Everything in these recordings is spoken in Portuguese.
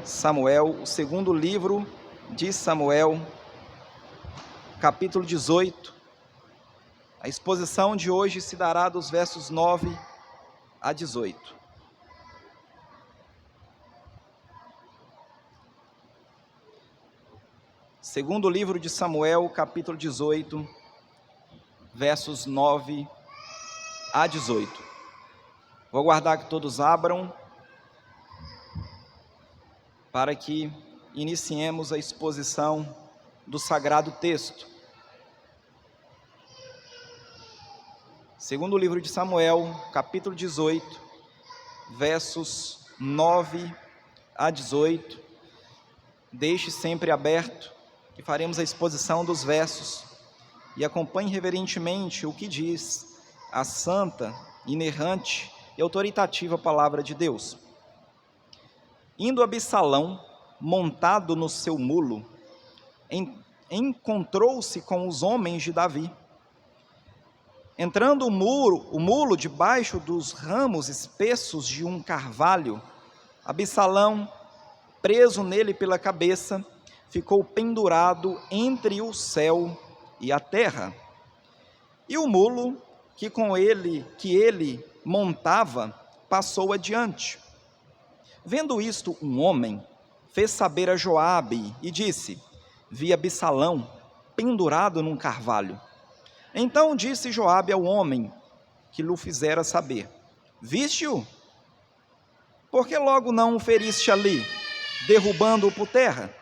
Samuel, o segundo livro de Samuel, capítulo 18. A exposição de hoje se dará dos versos 9 a 18. Segundo livro de Samuel, capítulo 18, versos 9 a 18. Vou aguardar que todos abram para que iniciemos a exposição do sagrado texto. Segundo livro de Samuel, capítulo 18, versos 9 a 18. Deixe sempre aberto, que faremos a exposição dos versos, e acompanhe reverentemente o que diz a santa, inerrante e autoritativa palavra de Deus. Indo Absalão, montado no seu mulo, encontrou-se com os homens de Davi. Entrando o mulo debaixo dos ramos espessos de um carvalho, Absalão, preso nele pela cabeça, ficou pendurado entre o céu e a terra. E o mulo que ele montava passou adiante. Vendo isto, um homem fez saber a Joabe e disse: vi Absalão pendurado num carvalho. Então disse Joabe ao homem que lhe fizera saber: viste-o? Por que logo não o feriste ali, derrubando-o por terra?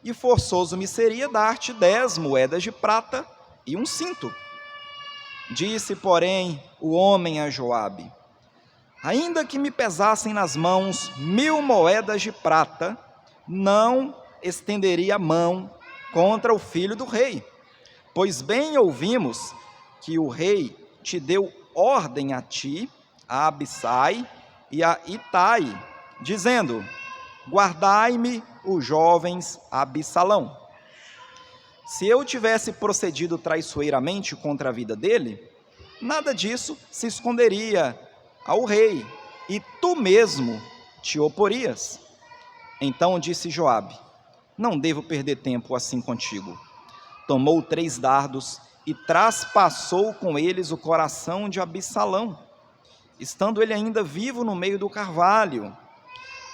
E forçoso me seria dar-te 10 moedas de prata e um cinto. Disse, porém, o homem a Joabe: ainda que me pesassem nas mãos 1000 moedas de prata, não estenderia a mão contra o filho do rei. Pois bem ouvimos que o rei te deu ordem a ti, a Abissai e a Itai, dizendo: guardai-me os jovens Absalão. Se eu tivesse procedido traiçoeiramente contra a vida dele, nada disso se esconderia ao rei, e tu mesmo te oporias. Então disse Joabe: não devo perder tempo assim contigo. Tomou 3 dardos e traspassou com eles o coração de Absalão, estando ele ainda vivo no meio do carvalho.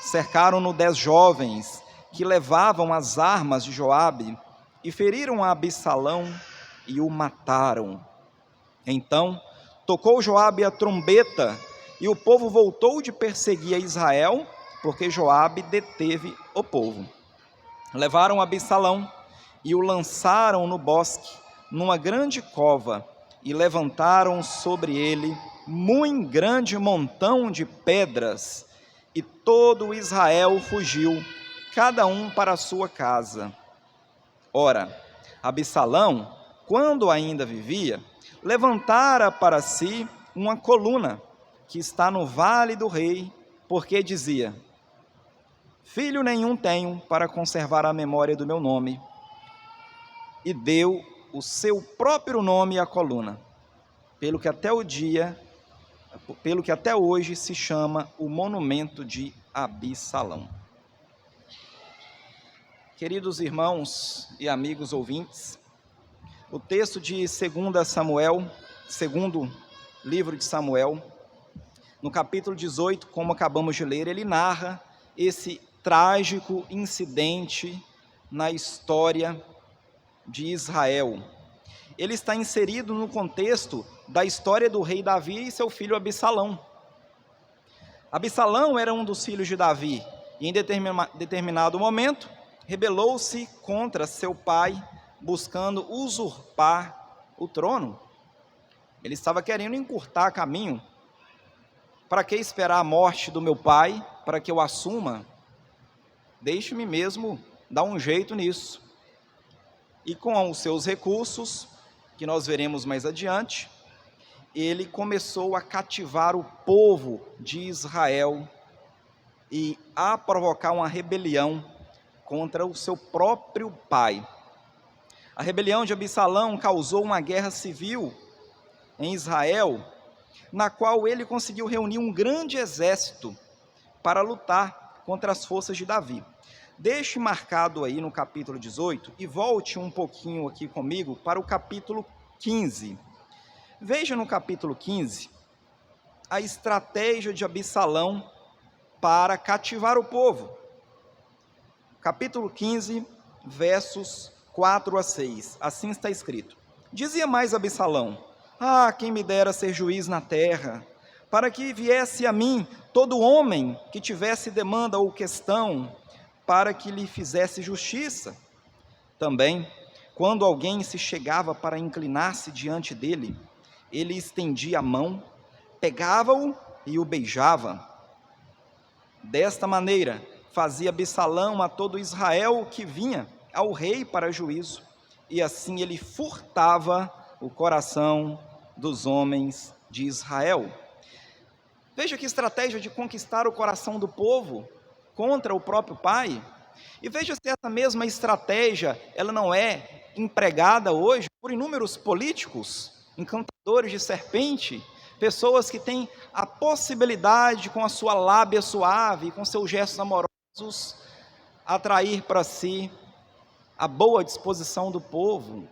Cercaram-no 10 jovens que levavam as armas de Joabe e feriram a Absalão e o mataram. Então tocou Joabe a trombeta e o povo voltou de perseguir a Israel, porque Joabe deteve o povo. Levaram Absalão e o lançaram no bosque, numa grande cova, e levantaram sobre ele muito grande montão de pedras, e todo Israel fugiu, cada um para a sua casa. Ora, Absalão, quando ainda vivia, levantara para si uma coluna, que está no vale do rei, porque dizia: filho nenhum tenho para conservar a memória do meu nome, e deu o seu próprio nome à coluna, pelo que até hoje se chama o monumento de Absalão. Queridos irmãos e amigos ouvintes, o texto de segundo livro de Samuel, no capítulo 18, como acabamos de ler, ele narra esse trágico incidente na história de Israel. Ele está inserido no contexto da história do rei Davi e seu filho Absalão. Absalão era um dos filhos de Davi e em determinado momento rebelou-se contra seu pai, buscando usurpar o trono. Ele estava querendo encurtar caminho. Para que esperar a morte do meu pai para que eu assuma? Deixe-me mesmo dar um jeito nisso. E com os seus recursos, que nós veremos mais adiante, ele começou a cativar o povo de Israel e a provocar uma rebelião contra o seu próprio pai. A rebelião de Absalão causou uma guerra civil em Israel, na qual ele conseguiu reunir um grande exército para lutar contra as forças de Davi. Deixe marcado aí no capítulo 18 e volte um pouquinho aqui comigo para o capítulo 15. Veja no capítulo 15 a estratégia de Absalão para cativar o povo. Capítulo 15, versos 4 a 6. Assim está escrito: Dizia mais Absalão: Ah, quem me dera ser juiz na terra, para que viesse a mim todo homem que tivesse demanda ou questão, para que lhe fizesse justiça. Também, quando alguém se chegava para inclinar-se diante dele, ele estendia a mão, pegava-o e o beijava. Desta maneira, fazia Absalão a todo Israel que vinha ao rei para juízo, e assim ele furtava o coração dos homens de Israel. Veja que estratégia de conquistar o coração do povo contra o próprio pai. E veja se essa mesma estratégia, ela não é empregada hoje por inúmeros políticos, encantadores de serpente, pessoas que têm a possibilidade, com a sua lábia suave, com seus gestos amorosos, atrair para si a boa disposição do povo.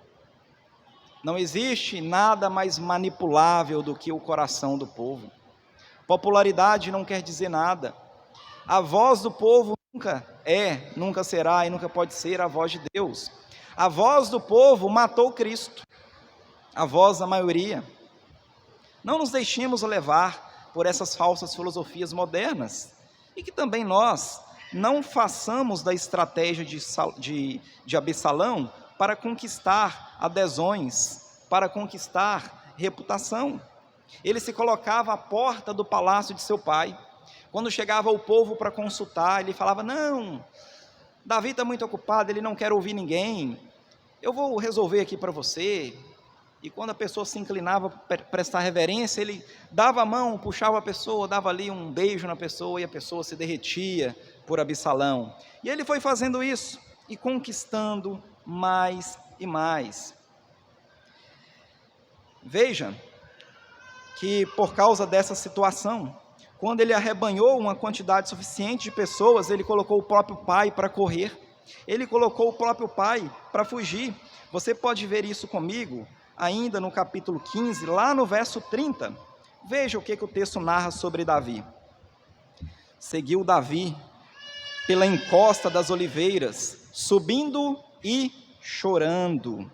Não existe nada mais manipulável do que o coração do povo. Popularidade não quer dizer nada. A voz do povo nunca será e nunca pode ser a voz de Deus. A voz do povo matou Cristo, a voz da maioria. Não nos deixemos levar por essas falsas filosofias modernas, e que também nós não façamos da estratégia de Absalão para conquistar adesões, para conquistar reputação. Ele se colocava à porta do palácio de seu pai. Quando chegava o povo para consultar, ele falava: não, Davi está muito ocupado, ele não quer ouvir ninguém, eu vou resolver aqui para você. E quando a pessoa se inclinava para prestar reverência, ele dava a mão, puxava a pessoa, dava ali um beijo na pessoa, e a pessoa se derretia por Absalão. E ele foi fazendo isso e conquistando mais e mais. Veja que por causa dessa situação, quando ele arrebanhou uma quantidade suficiente de pessoas, ele colocou o próprio pai para correr, ele colocou o próprio pai para fugir. Você pode ver isso comigo ainda no capítulo 15, lá no verso 30. Veja o que o texto narra sobre Davi. Seguiu Davi pela encosta das oliveiras, subindo e chorando.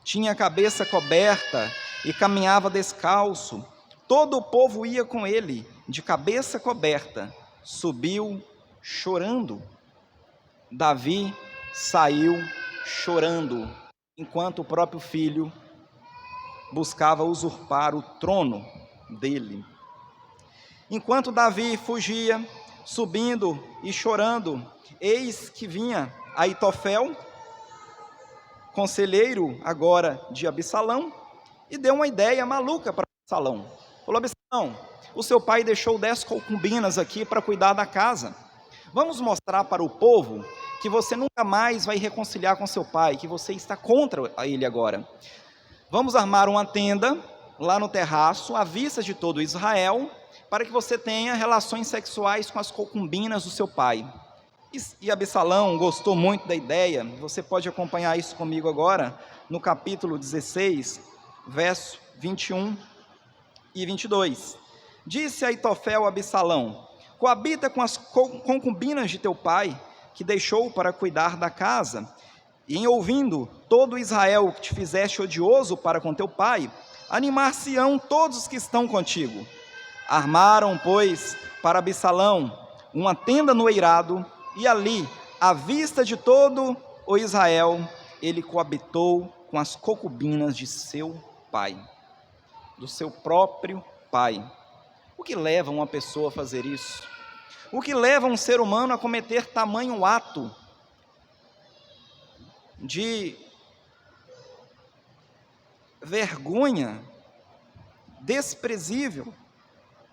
Tinha a cabeça coberta e caminhava descalço. Todo o povo ia com ele, de cabeça coberta. Subiu chorando. Davi saiu chorando, enquanto o próprio filho buscava usurpar o trono dele. Enquanto Davi fugia, subindo e chorando, eis que vinha Aitofel, conselheiro agora de Absalão, e deu uma ideia maluca para Absalão. Falou: Absalão, o seu pai deixou 10 concubinas aqui para cuidar da casa. Vamos mostrar para o povo que você nunca mais vai reconciliar com seu pai, que você está contra ele agora. Vamos armar uma tenda lá no terraço, à vista de todo Israel, para que você tenha relações sexuais com as concubinas do seu pai. E Absalão gostou muito da ideia. Você pode acompanhar isso comigo agora, no capítulo 16, verso 21 e 22. Disse Aitofel a Absalão: coabita com as concubinas de teu pai, que deixou para cuidar da casa, e em ouvindo todo Israel que te fizeste odioso para com teu pai, animar-se-ão todos os que estão contigo. Armaram, pois, para Absalão uma tenda no eirado, e ali, à vista de todo o Israel, ele coabitou com as concubinas de seu pai, do seu próprio pai. O que leva uma pessoa a fazer isso? O que leva um ser humano a cometer tamanho ato de vergonha desprezível,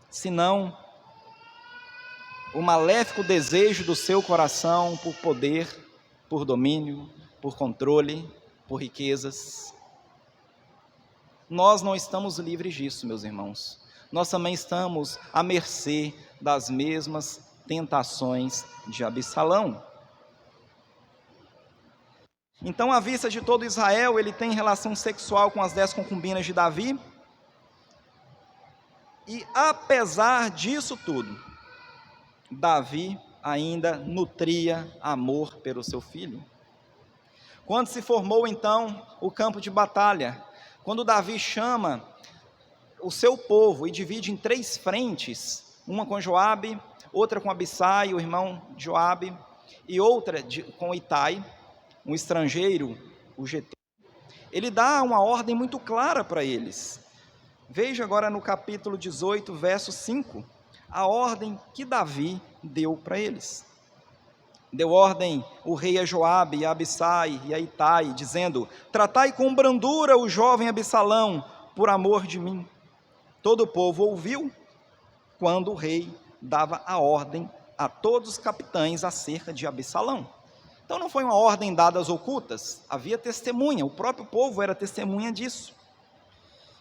senão o maléfico desejo do seu coração por poder, por domínio, por controle, por riquezas? Nós não estamos livres disso, meus irmãos. Nós também estamos à mercê das mesmas tentações de Absalão. Então, à vista de todo Israel, ele tem relação sexual com as 10 concubinas de Davi. E apesar disso tudo, Davi ainda nutria amor pelo seu filho. Quando se formou então o campo de batalha, quando Davi chama o seu povo e divide em 3 frentes, uma com Joabe, outra com Abissai, o irmão de Joabe, e outra com Itai, um estrangeiro, o GT, ele dá uma ordem muito clara para eles. Veja agora no capítulo 18, verso 5, a ordem que Davi deu para eles. Deu ordem o rei a Joabe, e a Abissai e a Itai, dizendo: tratai com brandura o jovem Absalão, por amor de mim. Todo o povo ouviu quando o rei dava a ordem a todos os capitães acerca de Absalão. Então não foi uma ordem dada às ocultas, havia testemunha, o próprio povo era testemunha disso.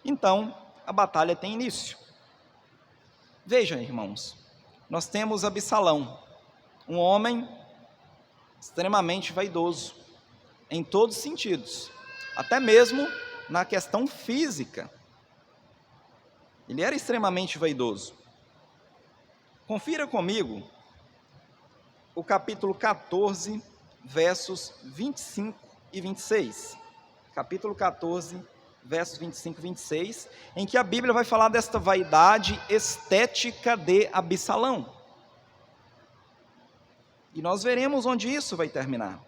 Então a batalha tem início. Veja, irmãos, nós temos Absalão, um homem extremamente vaidoso, em todos os sentidos, até mesmo na questão física. Ele era extremamente vaidoso. Confira comigo o capítulo 14, versos 25 e 26. Capítulo 14, versos 25 e 26, em que a Bíblia vai falar desta vaidade estética de Absalão. E nós veremos onde isso vai terminar.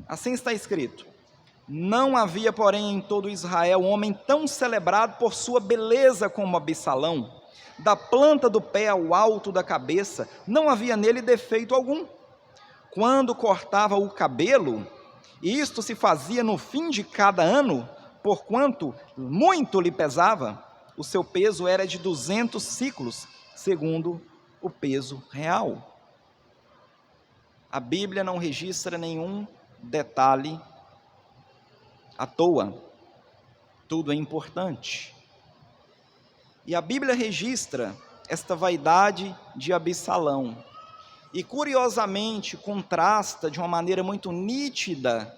Assim está escrito: não havia, porém, em todo Israel homem tão celebrado por sua beleza como Absalão. Da planta do pé ao alto da cabeça, não havia nele defeito algum. Quando cortava o cabelo, e isto se fazia no fim de cada ano, porquanto muito lhe pesava, o seu peso era de 200 siclos, segundo o peso real. A Bíblia não registra nenhum detalhe à toa, tudo é importante. E a Bíblia registra esta vaidade de Absalão, e curiosamente contrasta de uma maneira muito nítida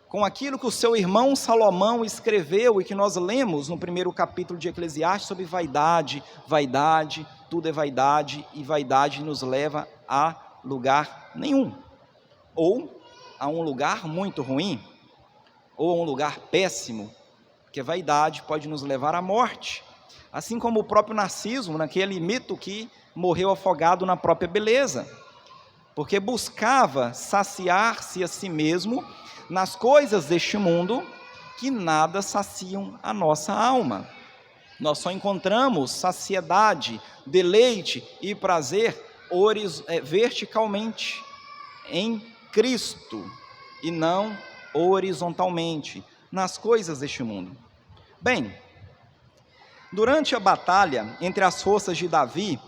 com aquilo que o seu irmão Salomão escreveu e que nós lemos no primeiro capítulo de Eclesiastes sobre vaidade, vaidade, tudo é vaidade, e vaidade nos leva a lugar nenhum, ou a um lugar muito ruim, ou a um lugar péssimo, porque vaidade pode nos levar à morte, assim como o próprio Narciso, naquele mito que morreu afogado na própria beleza, porque buscava saciar-se a si mesmo nas coisas deste mundo, que nada saciam a nossa alma. Nós só encontramos saciedade, deleite e prazer verticalmente, em Cristo, e não horizontalmente, nas coisas deste mundo. Bem, durante a batalha entre as forças de Davi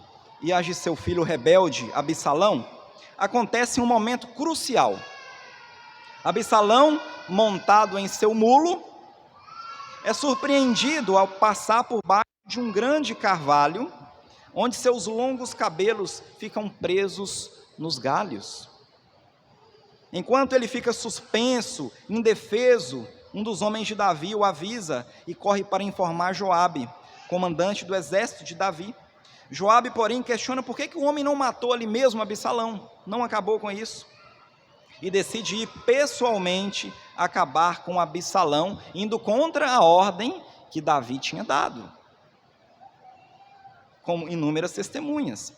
e as de seu filho rebelde, Absalão, acontece um momento crucial. Absalão, montado em seu mulo, é surpreendido ao passar por baixo de um grande carvalho, onde seus longos cabelos ficam presos nos galhos. Enquanto ele fica suspenso, indefeso, um dos homens de Davi o avisa e corre para informar Joabe, comandante do exército de Davi. Joabe, porém, questiona por que o homem não matou ali mesmo Absalão, não acabou com isso, e decide ir pessoalmente acabar com Absalão, indo contra a ordem que Davi tinha dado, com inúmeras testemunhas.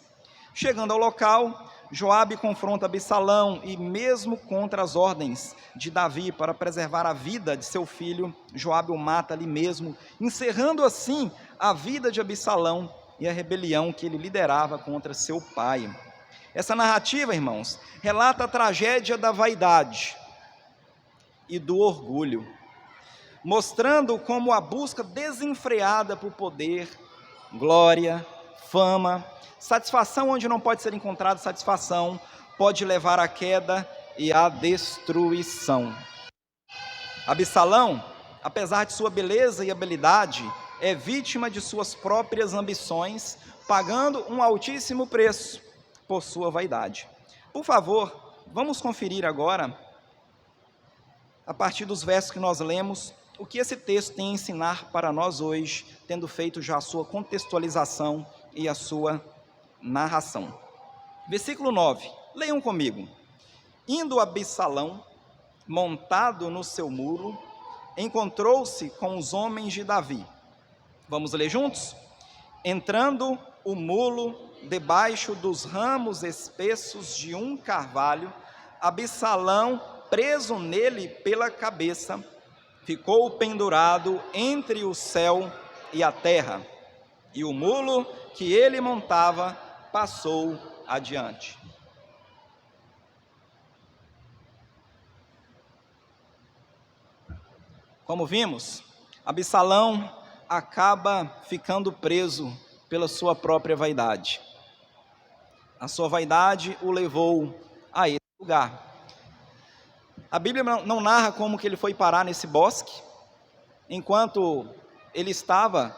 Chegando ao local, Joabe confronta Absalão, e mesmo contra as ordens de Davi para preservar a vida de seu filho, Joabe o mata ali mesmo, encerrando assim a vida de Absalão e a rebelião que ele liderava contra seu pai. Essa narrativa, irmãos, relata a tragédia da vaidade e do orgulho, mostrando como a busca desenfreada por poder, glória, fama, satisfação onde não pode ser encontrada satisfação, pode levar à queda e à destruição. Absalão, apesar de sua beleza e habilidade, é vítima de suas próprias ambições, pagando um altíssimo preço, por sua vaidade. Por favor, vamos conferir agora, a partir dos versos que nós lemos, o que esse texto tem a ensinar para nós hoje, tendo feito já a sua contextualização e a sua narração. Versículo 9, leiam comigo. Indo Absalão, montado no seu mulo, encontrou-se com os homens de Davi. Vamos ler juntos? Entrando o mulo debaixo dos ramos espessos de um carvalho, Absalão, preso nele pela cabeça, ficou pendurado entre o céu e a terra, e o mulo que ele montava passou adiante. Como vimos, Absalão acaba ficando preso pela sua própria vaidade. A sua vaidade o levou a esse lugar. A Bíblia não narra como que ele foi parar nesse bosque, enquanto ele estava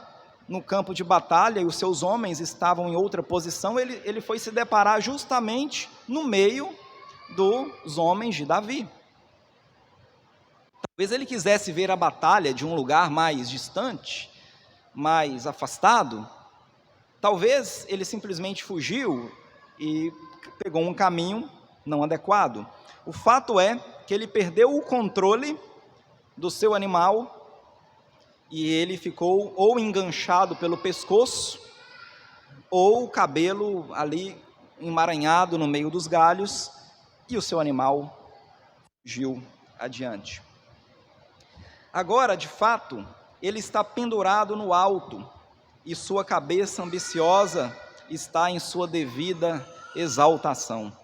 no campo de batalha e os seus homens estavam em outra posição, ele foi se deparar justamente no meio dos homens de Davi. Talvez ele quisesse ver a batalha de um lugar mais distante, mais afastado. Talvez ele simplesmente fugiu e pegou um caminho não adequado. O fato é que ele perdeu o controle do seu animal e ele ficou ou enganchado pelo pescoço ou o cabelo ali emaranhado no meio dos galhos e o seu animal fugiu adiante. Agora, de fato, ele está pendurado no alto e sua cabeça ambiciosa está em sua devida exaltação.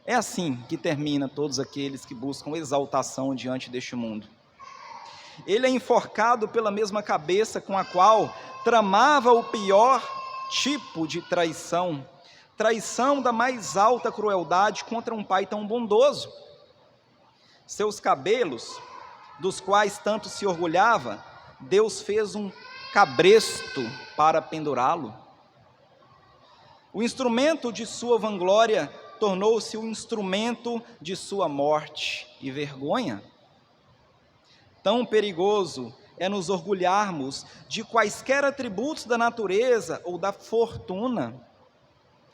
É assim que termina todos aqueles que buscam exaltação diante deste mundo. Ele é enforcado pela mesma cabeça com a qual tramava o pior tipo de traição, traição da mais alta crueldade contra um pai tão bondoso. Seus cabelos, dos quais tanto se orgulhava, Deus fez um cabresto para pendurá-lo. O instrumento de sua vanglória tornou-se o instrumento de sua morte e vergonha. Tão perigoso é nos orgulharmos de quaisquer atributos da natureza ou da fortuna,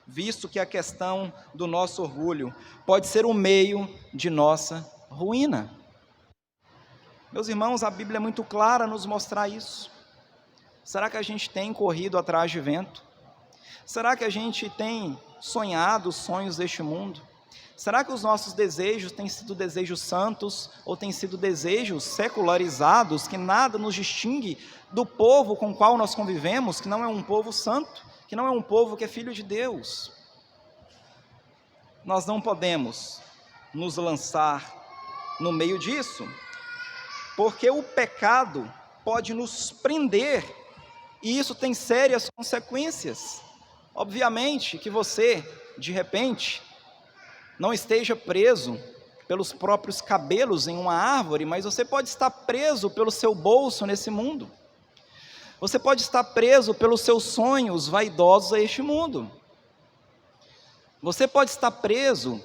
visto que a questão do nosso orgulho pode ser o meio de nossa ruína. Meus irmãos, a Bíblia é muito clara a nos mostrar isso. Será que a gente tem corrido atrás de vento? Será que a gente tem sonhado os sonhos deste mundo? Será que os nossos desejos têm sido desejos santos ou têm sido desejos secularizados, que nada nos distingue do povo com o qual nós convivemos, que não é um povo santo, que não é um povo que é filho de Deus? Nós não podemos nos lançar no meio disso, porque o pecado pode nos prender, e isso tem sérias consequências. Obviamente que você, de repente, não esteja preso pelos próprios cabelos em uma árvore, mas você pode estar preso pelo seu bolso nesse mundo. Você pode estar preso pelos seus sonhos vaidosos a este mundo. Você pode estar preso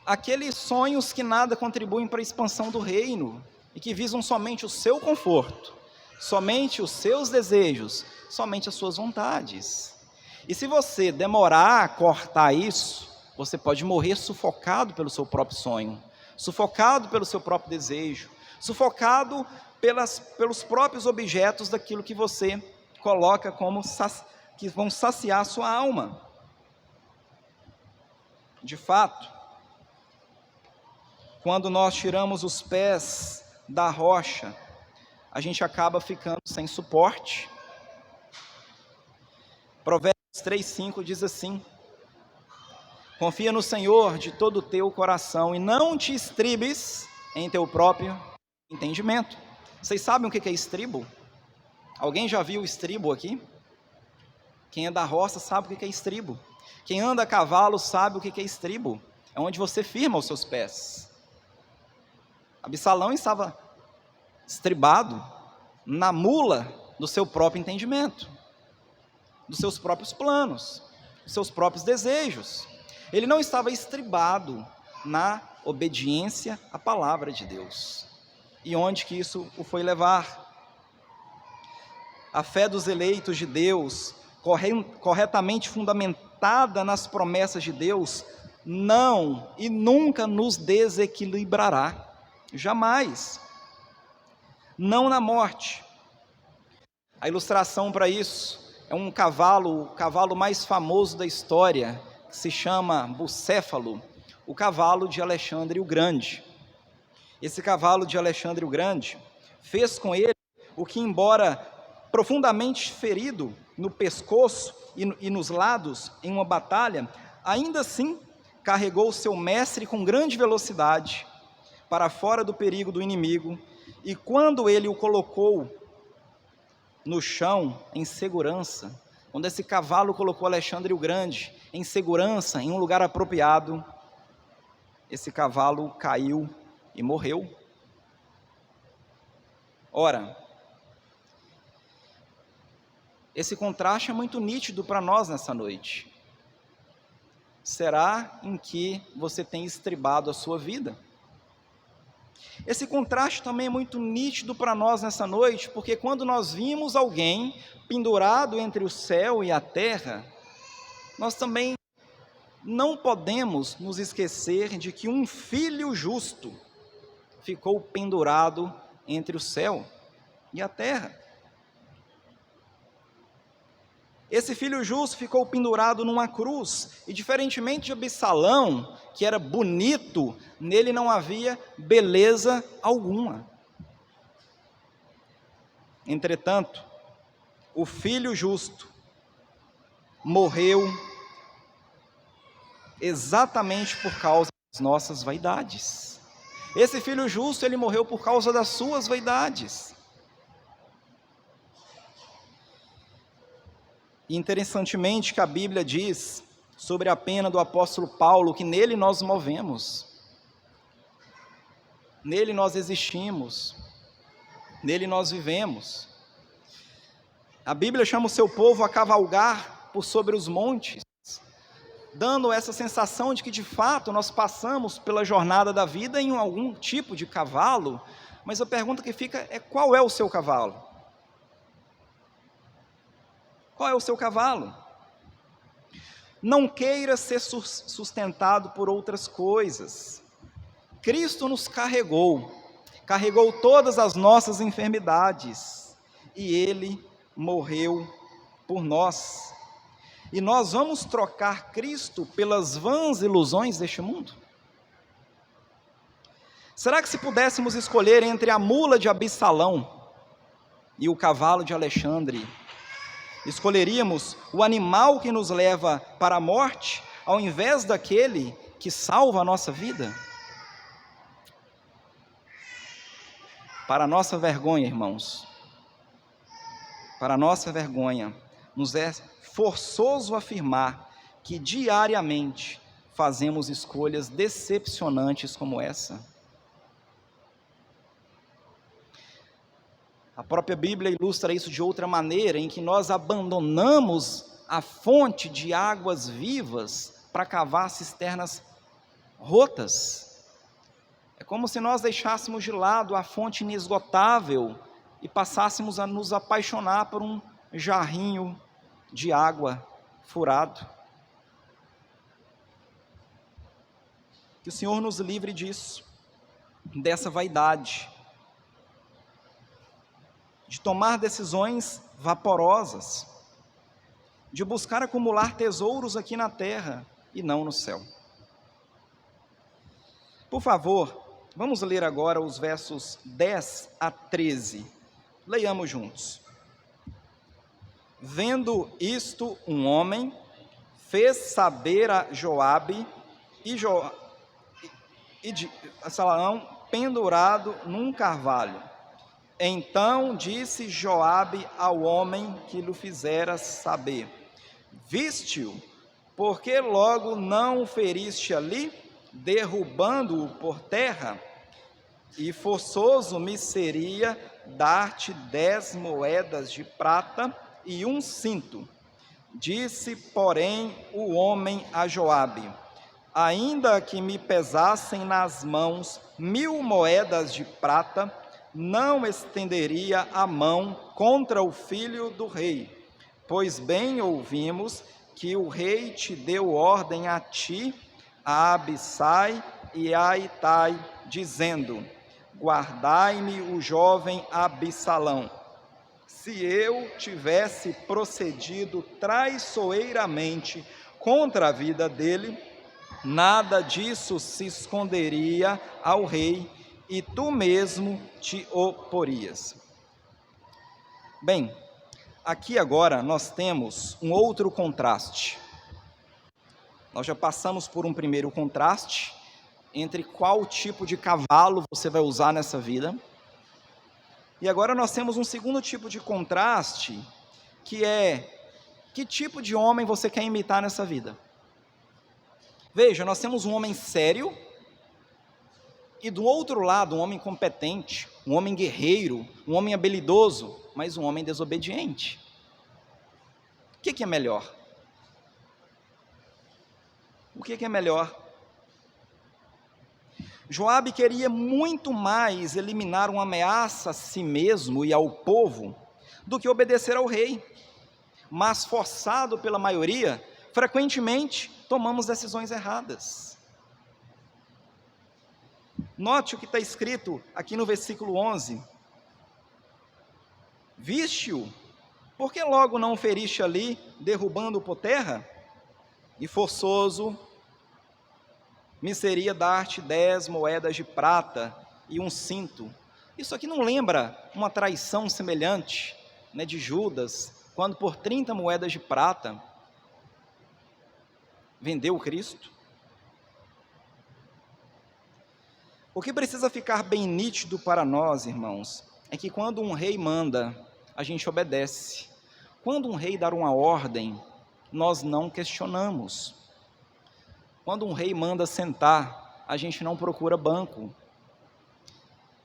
àqueles sonhos que nada contribuem para a expansão do reino e que visam somente o seu conforto, somente os seus desejos, somente as suas vontades. E se você demorar a cortar isso, você pode morrer sufocado pelo seu próprio sonho, sufocado pelo seu próprio desejo, sufocado pelos próprios objetos daquilo que você coloca como que vão saciar a sua alma. De fato, quando nós tiramos os pés da rocha, a gente acaba ficando sem suporte. Provérbios 3:5 diz assim: confia no Senhor de todo o teu coração e não te estribes em teu próprio entendimento. Vocês sabem o que é estribo? Alguém já viu estribo aqui? Quem é da roça sabe o que é estribo. Quem anda a cavalo sabe o que é estribo. É onde você firma os seus pés. Absalão estava estribado na mula do seu próprio entendimento, dos seus próprios planos, dos seus próprios desejos. Ele não estava estribado na obediência à palavra de Deus. E onde que isso o foi levar? A fé dos eleitos de Deus, corretamente fundamentada nas promessas de Deus, não e nunca nos desequilibrará, jamais, não na morte. A ilustração para isso é um cavalo, o cavalo mais famoso da história, que se chama Bucéfalo, o cavalo de Alexandre o Grande. Esse cavalo de Alexandre o Grande fez com ele o que, embora profundamente ferido no pescoço e nos lados em uma batalha, ainda assim carregou seu mestre com grande velocidade para fora do perigo do inimigo, e quando ele o colocou no chão em segurança, quando esse cavalo colocou Alexandre o Grande em segurança, em um lugar apropriado, esse cavalo caiu e morreu. Ora, esse contraste é muito nítido para nós nessa noite. Será em que você tem estribado a sua vida? Esse contraste também é muito nítido para nós nessa noite, porque quando nós vimos alguém pendurado entre o céu e a terra, nós também não podemos nos esquecer de que um filho justo ficou pendurado entre o céu e a terra. Esse filho justo ficou pendurado numa cruz, e diferentemente de Absalão, que era bonito, nele não havia beleza alguma. Entretanto, o filho justo morreu exatamente por causa das nossas vaidades. Esse filho justo, ele morreu por causa das suas vaidades. E interessantemente que a Bíblia diz sobre a pena do apóstolo Paulo, que nele nós movemos, nele nós existimos, nele nós vivemos. A Bíblia chama o seu povo a cavalgar por sobre os montes, dando essa sensação de que de fato nós passamos pela jornada da vida em algum tipo de cavalo, mas a pergunta que fica é: qual é o seu cavalo? Qual é o seu cavalo? Não queira ser sustentado por outras coisas. Cristo nos carregou todas as nossas enfermidades, e Ele morreu por nós. E nós vamos trocar Cristo pelas vãs ilusões deste mundo? Será que se pudéssemos escolher entre a mula de Absalão e o cavalo de Alexandre, escolheríamos o animal que nos leva para a morte, ao invés daquele que salva a nossa vida? Para a nossa vergonha, irmãos, para a nossa vergonha, nos é forçoso afirmar que diariamente fazemos escolhas decepcionantes como essa. A própria Bíblia ilustra isso de outra maneira, em que nós abandonamos a fonte de águas vivas para cavar cisternas rotas. É como se nós deixássemos de lado a fonte inesgotável e passássemos a nos apaixonar por um jarrinho de água furado. Que o Senhor nos livre disso, dessa vaidade, de tomar decisões vaporosas, de buscar acumular tesouros aqui na terra e não no céu. Por favor, vamos ler agora os versos 10 a 13. Leiamos juntos. Vendo isto, um homem fez saber a Joabe e Absalão pendurado num carvalho. Então disse Joabe ao homem que lhe fizera saber: viste-o, porque logo não o feriste ali, derrubando-o por terra? E forçoso me seria dar-te 10 moedas de prata e um cinto. Disse, porém, o homem a Joabe: ainda que me pesassem nas mãos 1000 moedas de prata, não estenderia a mão contra o filho do rei. Pois bem ouvimos que o rei te deu ordem a ti, a Abissai e a Itai, dizendo: guardai-me o jovem Abissalão. Se eu tivesse procedido traiçoeiramente contra a vida dele, nada disso se esconderia ao rei, e tu mesmo te oporias. Bem, aqui agora nós temos um outro contraste. Nós já passamos por um primeiro contraste entre qual tipo de cavalo você vai usar nessa vida. E agora nós temos um segundo tipo de contraste, que é: que tipo de homem você quer imitar nessa vida? Veja, nós temos um homem sério, e do outro lado um homem competente, um homem guerreiro, um homem habilidoso, mas um homem desobediente. O que é melhor? O que é melhor? Joabe queria muito mais eliminar uma ameaça a si mesmo e ao povo do que obedecer ao rei, mas forçado pela maioria, frequentemente tomamos decisões erradas. Note o que está escrito aqui no versículo 11: viste-o, por que logo não o feriste ali, derrubando-o por terra? E forçoso me seria dar-te 10 moedas de prata e um cinto. Isso aqui não lembra uma traição semelhante, né, de Judas, quando por 30 moedas de prata vendeu Cristo? O que precisa ficar bem nítido para nós, irmãos, é que quando um rei manda, a gente obedece. Quando um rei dá uma ordem, nós não questionamos. Quando um rei manda sentar, a gente não procura banco.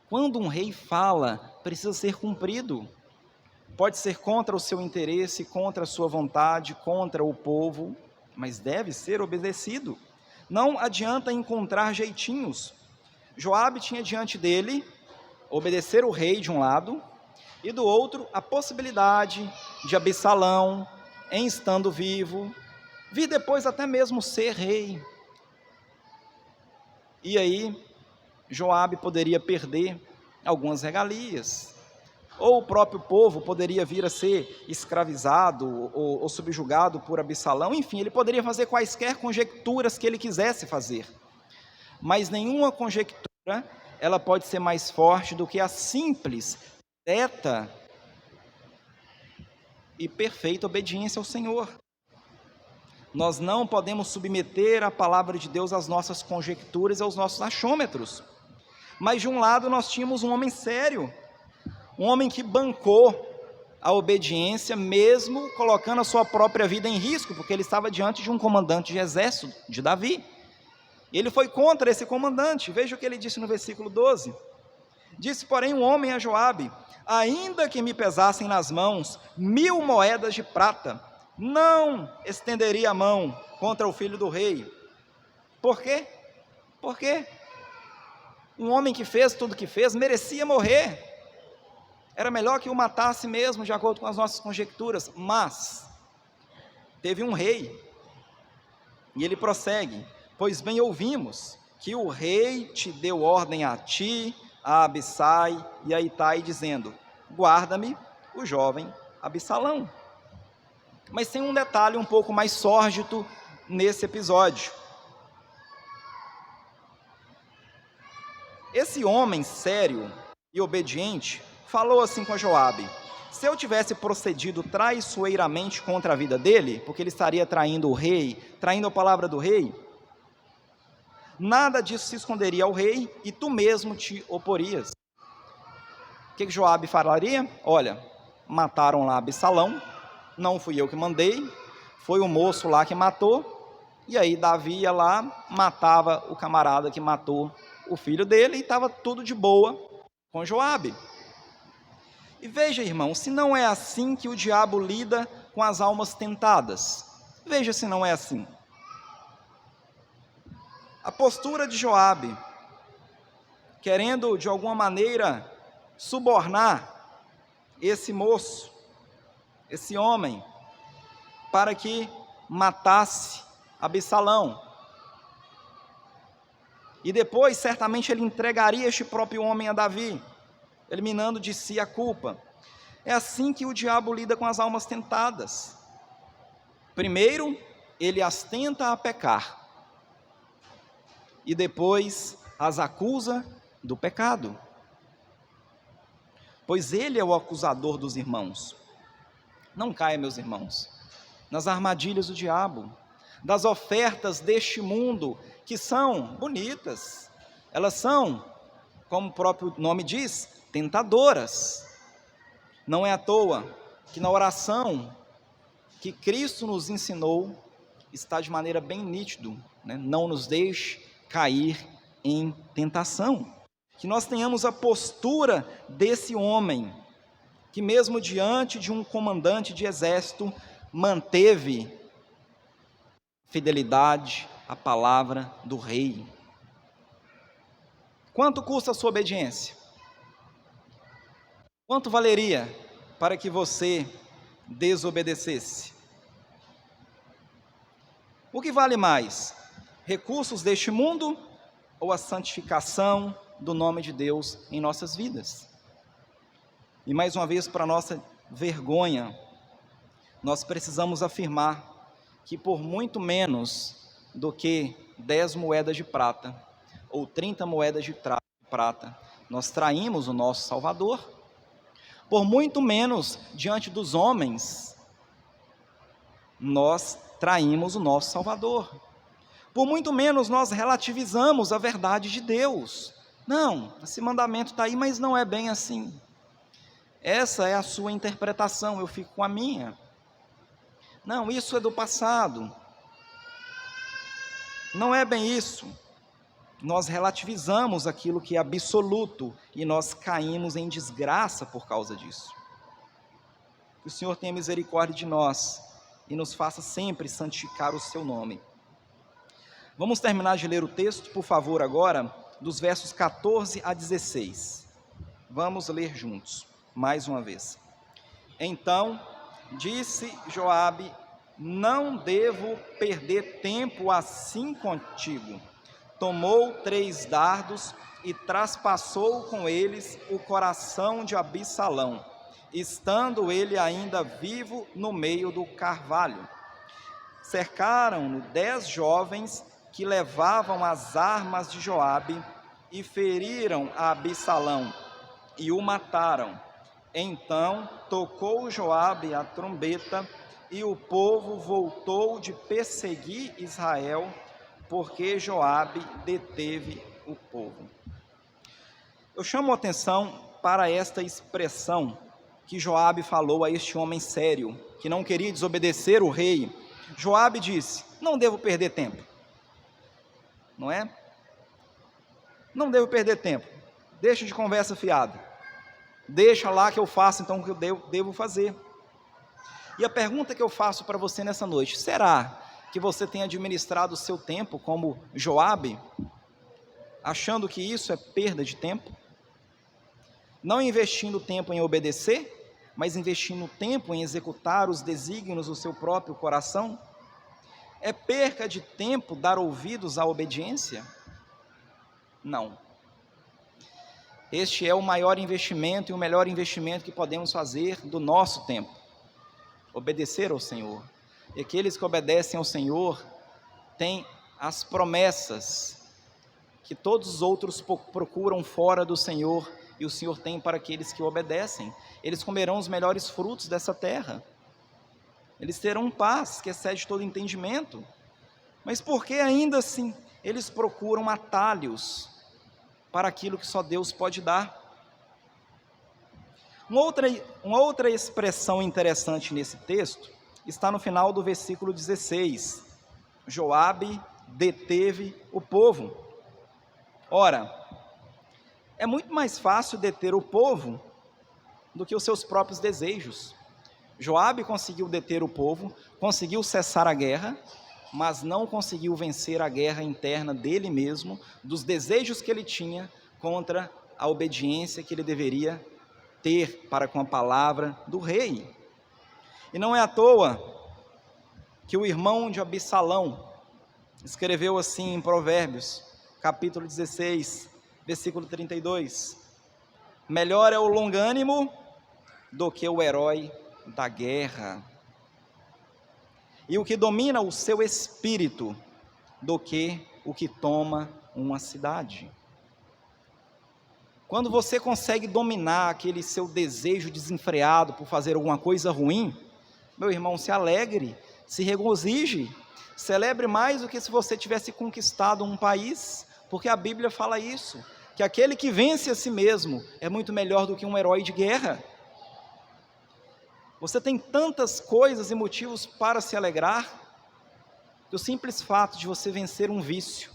Quando um rei fala, precisa ser cumprido. Pode ser contra o seu interesse, contra a sua vontade, contra o povo, mas deve ser obedecido. Não adianta encontrar jeitinhos. Joabe tinha diante dele obedecer o rei de um lado, e do outro a possibilidade de Abissalão, em estando vivo, vir depois até mesmo ser rei. E aí Joabe poderia perder algumas regalias, ou o próprio povo poderia vir a ser escravizado ou subjugado por Abissalão. Enfim, ele poderia fazer quaisquer conjecturas que ele quisesse fazer, mas nenhuma conjectura ela pode ser mais forte do que a simples, reta e perfeita obediência ao Senhor. Nós não podemos submeter a palavra de Deus às nossas conjecturas e aos nossos achômetros. Mas de um lado nós tínhamos um homem sério, um homem que bancou a obediência, mesmo colocando a sua própria vida em risco, porque ele estava diante de um comandante de exército, de Davi. Ele foi contra esse comandante. Veja o que ele disse no versículo 12. Disse, porém, um homem a Joabe: ainda que me pesassem nas mãos 1000 moedas de prata, não estenderia a mão contra o filho do rei. Por quê? Porque um homem que fez tudo o que fez merecia morrer. Era melhor que o matasse mesmo, de acordo com as nossas conjecturas. Mas teve um rei, e ele prossegue: pois bem ouvimos que o rei te deu ordem a ti, a Abissai e a Itai, dizendo: guarda-me o jovem Abissalão. Mas tem um detalhe um pouco mais sórdido nesse episódio. Esse homem sério e obediente falou assim com Joabe: se eu tivesse procedido traiçoeiramente contra a vida dele, porque ele estaria traindo o rei, traindo a palavra do rei, nada disso se esconderia ao rei, e tu mesmo te oporias. O que Joabe falaria? Olha, mataram lá Abissalão, não fui eu que mandei, foi o moço lá que matou, e aí Davi ia lá, matava o camarada que matou o filho dele, e estava tudo de boa com Joabe. E veja, irmão, se não é assim que o diabo lida com as almas tentadas, veja se não é assim. A postura de Joabe, querendo de alguma maneira subornar esse moço, esse homem, para que matasse Absalão. E depois, certamente, ele entregaria este próprio homem a Davi, eliminando de si a culpa. É assim que o diabo lida com as almas tentadas. Primeiro, ele as tenta a pecar. E depois, as acusa do pecado. Pois ele é o acusador dos irmãos. Não caia, meus irmãos, nas armadilhas do diabo, das ofertas deste mundo, que são bonitas. Elas são, como o próprio nome diz, tentadoras. Não é à toa que na oração que Cristo nos ensinou, está de maneira bem nítida, né? Não nos deixe cair em tentação. Que nós tenhamos a postura desse homem, que mesmo diante de um comandante de exército, manteve fidelidade à palavra do rei. Quanto custa a sua obediência? Quanto valeria para que você desobedecesse? O que vale mais? Recursos deste mundo ou a santificação do nome de Deus em nossas vidas? E mais uma vez, para nossa vergonha, nós precisamos afirmar que por muito menos do que 10 moedas de prata ou 30 moedas de prata, nós traímos o nosso Salvador. Por muito menos diante dos homens, nós traímos o nosso Salvador. Por muito menos nós relativizamos a verdade de Deus. Não, esse mandamento está aí, mas não é bem assim. Essa é a sua interpretação, eu fico com a minha. Não, isso é do passado. Não é bem isso. Nós relativizamos aquilo que é absoluto e nós caímos em desgraça por causa disso. Que o Senhor tenha misericórdia de nós e nos faça sempre santificar o seu nome. Vamos terminar de ler o texto, por favor, agora, dos versos 14 a 16. Vamos ler juntos, mais uma vez. Então disse Joabe: não devo perder tempo assim contigo. Tomou 3 dardos e traspassou com eles o coração de Absalão, estando ele ainda vivo no meio do carvalho. Cercaram-no 10 jovens que levavam as armas de Joabe e feriram a Absalão e o mataram. Então tocou Joabe a trombeta e o povo voltou de perseguir Israel, porque Joabe deteve o povo. Eu chamo a atenção para esta expressão que Joabe falou a este homem sério, que não queria desobedecer o rei. Joabe disse: não devo perder tempo. Não é? Não devo perder tempo. Deixa de conversa fiada. Deixa lá que eu faço então o que eu devo fazer. E a pergunta que eu faço para você nessa noite: será que você tem administrado o seu tempo como Joabe, achando que isso é perda de tempo? Não investindo tempo em obedecer, mas investindo tempo em executar os desígnios do seu próprio coração? É perca de tempo dar ouvidos à obediência? Não. Este é o maior investimento e o melhor investimento que podemos fazer do nosso tempo. Obedecer ao Senhor. E aqueles que obedecem ao Senhor têm as promessas que todos os outros procuram fora do Senhor, e o Senhor tem para aqueles que obedecem. Eles comerão os melhores frutos dessa terra. Eles terão paz que excede todo entendimento. Mas por que ainda assim eles procuram atalhos para aquilo que só Deus pode dar? Uma outra expressão interessante nesse texto está no final do versículo 16. Joabe deteve o povo. Ora, é muito mais fácil deter o povo do que os seus próprios desejos. Joabe conseguiu deter o povo, conseguiu cessar a guerra, mas não conseguiu vencer a guerra interna dele mesmo, dos desejos que ele tinha contra a obediência que ele deveria ter para com a palavra do rei. E não é à toa que o irmão de Absalão escreveu assim em Provérbios, capítulo 16, versículo 32: melhor é o longânimo do que o herói da guerra, e o que domina o seu espírito do que o que toma uma cidade. Quando você consegue dominar aquele seu desejo desenfreado por fazer alguma coisa ruim, meu irmão, se alegre, se regozije, celebre mais do que se você tivesse conquistado um país, porque a Bíblia fala isso, que aquele que vence a si mesmo é muito melhor do que um herói de guerra. Você tem tantas coisas e motivos para se alegrar, que o simples fato de você vencer um vício,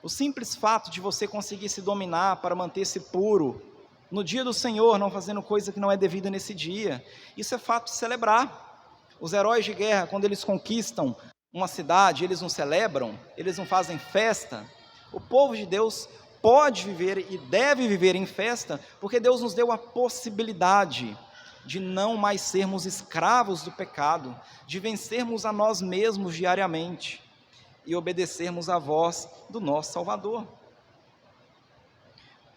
o simples fato de você conseguir se dominar para manter-se puro, no dia do Senhor, não fazendo coisa que não é devida nesse dia, isso é fato de celebrar. Os heróis de guerra, quando eles conquistam uma cidade, eles não celebram, eles não fazem festa. O povo de Deus pode viver e deve viver em festa, porque Deus nos deu a possibilidade de não mais sermos escravos do pecado, de vencermos a nós mesmos diariamente e obedecermos à voz do nosso Salvador.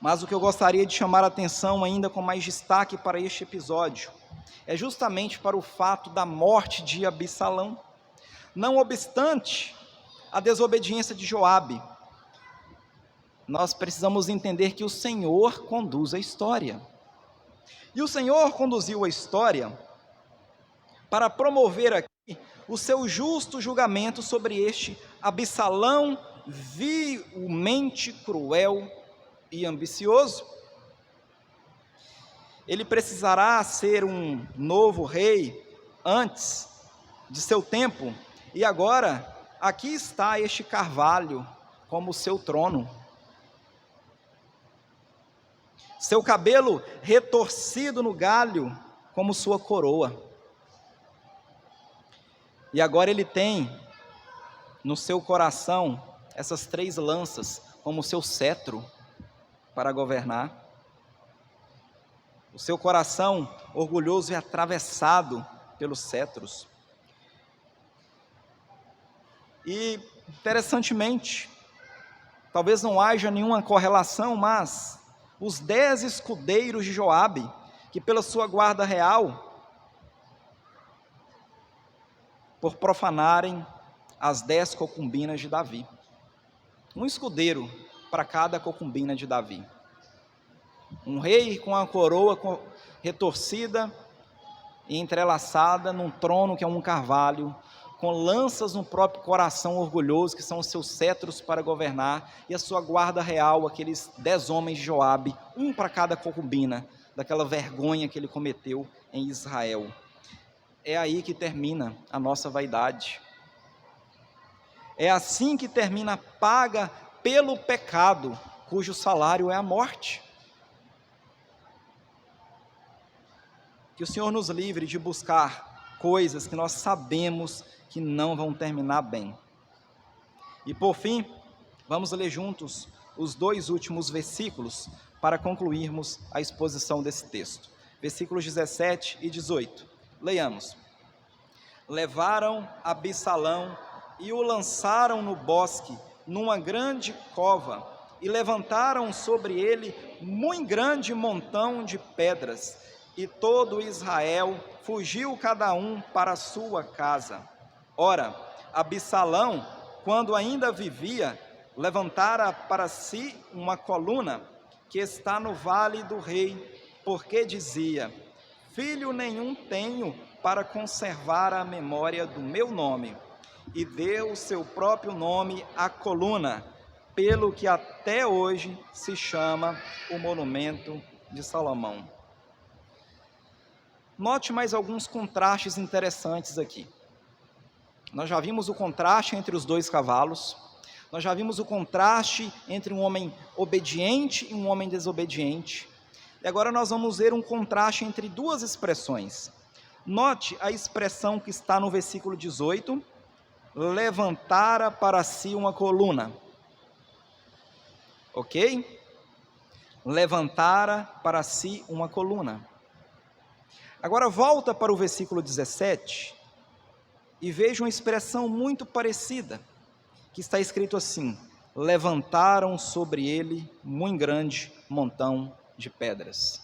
Mas o que eu gostaria de chamar a atenção ainda com mais destaque para este episódio é justamente para o fato da morte de Absalão. Não obstante a desobediência de Joabe, nós precisamos entender que o Senhor conduz a história. E o Senhor conduziu a história para promover aqui o seu justo julgamento sobre este Absalão vilmente cruel e ambicioso. Ele precisará ser um novo rei antes de seu tempo, e agora aqui está este carvalho como seu trono. Seu cabelo retorcido no galho como sua coroa. E agora ele tem no seu coração essas 3 lanças como seu cetro para governar. O seu coração orgulhoso é atravessado pelos cetros. E, interessantemente, talvez não haja nenhuma correlação, mas os 10 escudeiros de Joabe, que pela sua guarda real, por profanarem as 10 concubinas de Davi. Um escudeiro para cada concubina de Davi. Um rei com a coroa retorcida e entrelaçada num trono que é um carvalho, com lanças no próprio coração orgulhoso, que são os seus cetros para governar, e a sua guarda real, aqueles 10 homens de Joabe, um para cada concubina, daquela vergonha que ele cometeu em Israel. É aí que termina a nossa vaidade. É assim que termina a paga pelo pecado, cujo salário é a morte. Que o Senhor nos livre de buscar coisas que nós sabemos que não vão terminar bem. E por fim, vamos ler juntos os 2 últimos versículos para concluirmos a exposição desse texto. Versículos 17 e 18. Leiamos. Levaram Absalão e o lançaram no bosque, numa grande cova, e levantaram sobre ele muito grande montão de pedras, e todo Israel fugiu cada um para a sua casa. Ora, Absalão, quando ainda vivia, levantara para si uma coluna, que está no vale do rei, porque dizia: filho nenhum tenho para conservar a memória do meu nome, e deu o seu próprio nome à coluna, pelo que até hoje se chama o monumento de Salomão. Note mais alguns contrastes interessantes aqui. Nós já vimos o contraste entre os 2 cavalos, nós já vimos o contraste entre um homem obediente e um homem desobediente, e agora nós vamos ver um contraste entre 2 expressões. Note a expressão que está no versículo 18, levantara para si uma coluna. Ok? Levantara para si uma coluna. Agora volta para o versículo 17 e veja uma expressão muito parecida, que está escrito assim: levantaram sobre ele muito grande montão de pedras.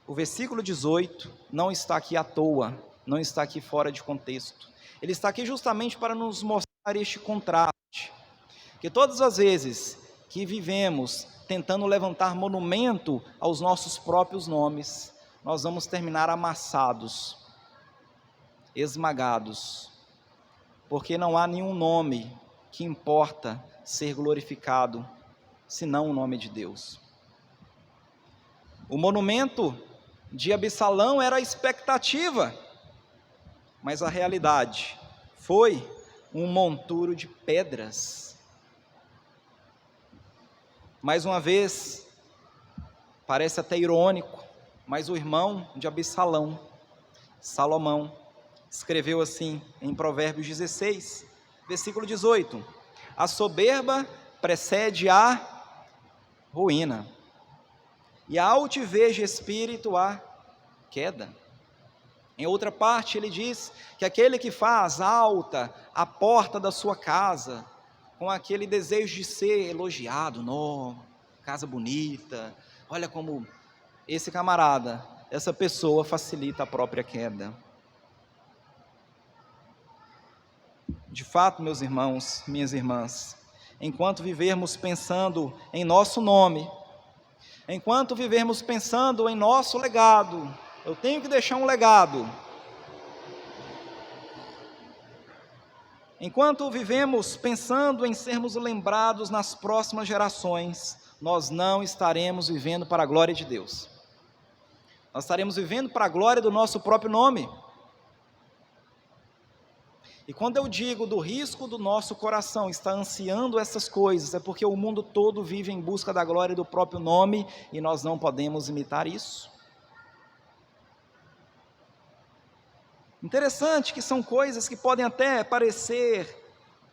O versículo 18 não está aqui à toa, não está aqui fora de contexto. Ele está aqui justamente para nos mostrar este contraste, que todas as vezes que vivemos tentando levantar monumento aos nossos próprios nomes, nós vamos terminar amassados, esmagados, porque não há nenhum nome que importa ser glorificado, senão o nome de Deus. O monumento de Absalão era a expectativa, mas a realidade foi um monturo de pedras. Mais uma vez, parece até irônico, mas o irmão de Absalão, Salomão, escreveu assim em Provérbios 16, versículo 18: a soberba precede a ruína, e a altivez de espírito a queda. Em outra parte ele diz que aquele que faz alta a porta da sua casa, com aquele desejo de ser elogiado, casa bonita, olha como esse camarada, essa pessoa facilita a própria queda. De fato, meus irmãos, minhas irmãs, enquanto vivermos pensando em nosso nome, enquanto vivermos pensando em nosso legado, eu tenho que deixar um legado. Enquanto vivemos pensando em sermos lembrados nas próximas gerações, nós não estaremos vivendo para a glória de Deus. Nós estaremos vivendo para a glória do nosso próprio nome. E quando eu digo do risco do nosso coração estar ansiando essas coisas, é porque o mundo todo vive em busca da glória do próprio nome e nós não podemos imitar isso. Interessante que são coisas que podem até parecer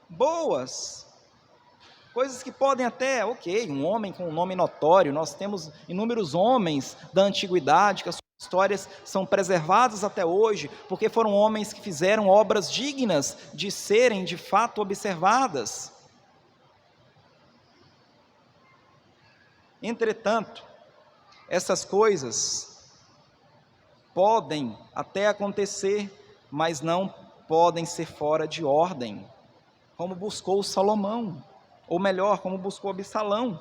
boas, coisas que podem até, um homem com um nome notório, nós temos inúmeros homens da antiguidade, que as suas histórias são preservadas até hoje, porque foram homens que fizeram obras dignas de serem de fato observadas. Entretanto, essas coisas podem até acontecer, mas não podem ser fora de ordem, como buscou Salomão, ou melhor, como buscou Absalão.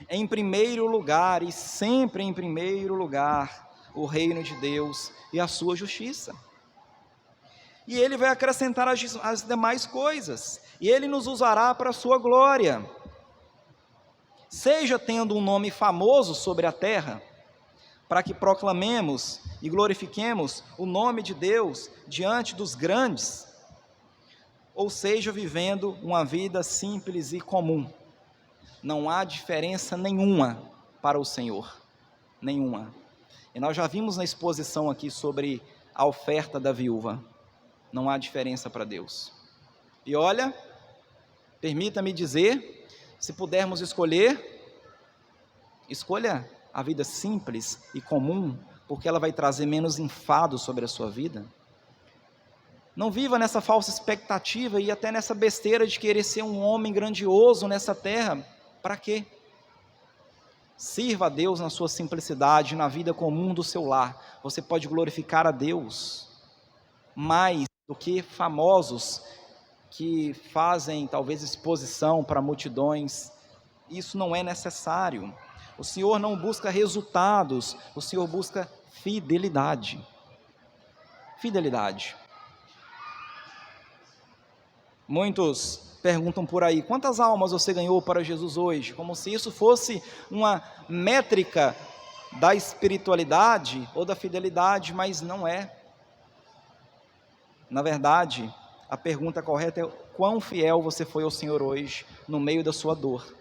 Em primeiro lugar, e sempre em primeiro lugar, o reino de Deus e a sua justiça. E Ele vai acrescentar as demais coisas, e Ele nos usará para a sua glória, seja tendo um nome famoso sobre a terra, para que proclamemos e glorifiquemos o nome de Deus diante dos grandes, ou seja, vivendo uma vida simples e comum. Não há diferença nenhuma para o Senhor, nenhuma. E nós já vimos na exposição aqui sobre a oferta da viúva, não há diferença para Deus. E olha, permita-me dizer, se pudermos escolher, escolha a vida simples e comum, porque ela vai trazer menos enfado sobre a sua vida. Não viva nessa falsa expectativa e até nessa besteira de querer ser um homem grandioso nessa terra. Para quê? Sirva a Deus na sua simplicidade, na vida comum do seu lar. Você pode glorificar a Deus mais do que famosos que fazem talvez exposição para multidões. Isso não é necessário. O Senhor não busca resultados, o Senhor busca fidelidade. Fidelidade. Muitos perguntam por aí, quantas almas você ganhou para Jesus hoje? Como se isso fosse uma métrica da espiritualidade ou da fidelidade, mas não é. Na verdade, a pergunta correta é: quão fiel você foi ao Senhor hoje no meio da sua dor?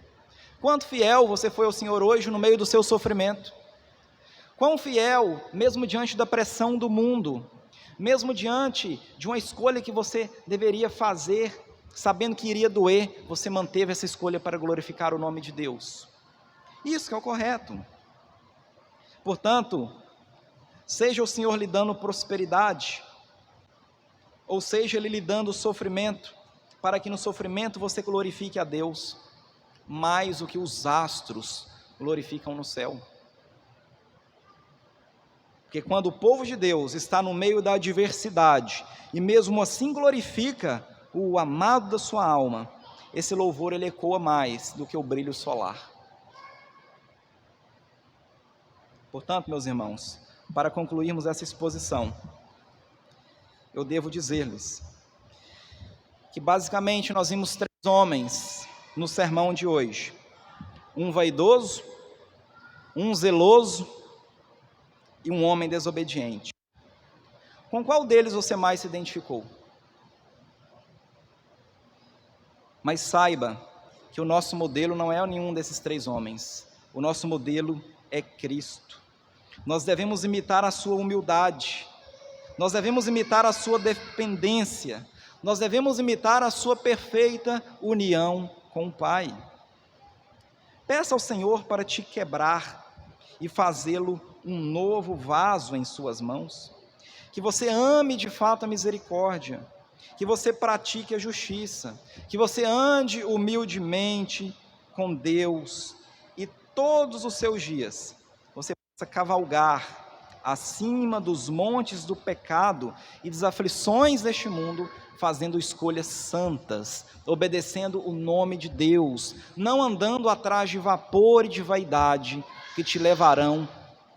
Quanto fiel você foi ao Senhor hoje no meio do seu sofrimento? Quão fiel, mesmo diante da pressão do mundo, Mesmo diante de uma escolha que você deveria fazer, sabendo que iria doer, você manteve essa escolha para glorificar o nome de Deus. Isso que é o correto. Portanto, seja o Senhor lhe dando prosperidade, ou seja Ele lhe dando sofrimento, para que no sofrimento você glorifique a Deus, mais do que os astros glorificam no céu. Porque quando o povo de Deus está no meio da adversidade, e mesmo assim glorifica o amado da sua alma, esse louvor ele ecoa mais do que o brilho solar. Portanto, meus irmãos, para concluirmos essa exposição, eu devo dizer-lhes que basicamente nós vimos 3 homens no sermão de hoje: um vaidoso, um zeloso e um homem desobediente. Com qual deles você mais se identificou? Mas saiba que o nosso modelo não é nenhum desses 3 homens. O nosso modelo é Cristo. Nós devemos imitar a sua humildade, nós devemos imitar a sua dependência, nós devemos imitar a sua perfeita união com o Pai. Peça ao Senhor para te quebrar e fazê-lo um novo vaso em suas mãos, que você ame de fato a misericórdia, que você pratique a justiça, que você ande humildemente com Deus e todos os seus dias você possa cavalgar acima dos montes do pecado e das aflições deste mundo, fazendo escolhas santas, obedecendo o nome de Deus, não andando atrás de vapor e de vaidade, que te levarão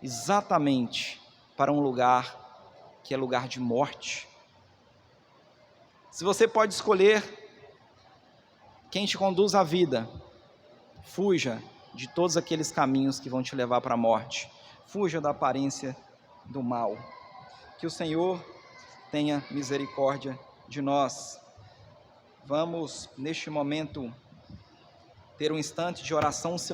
exatamente para um lugar que é lugar de morte. Se você pode escolher quem te conduz à vida, fuja de todos aqueles caminhos que vão te levar para a morte, fuja da aparência do mal. Que o Senhor tenha misericórdia de nós. Vamos, neste momento, ter um instante de oração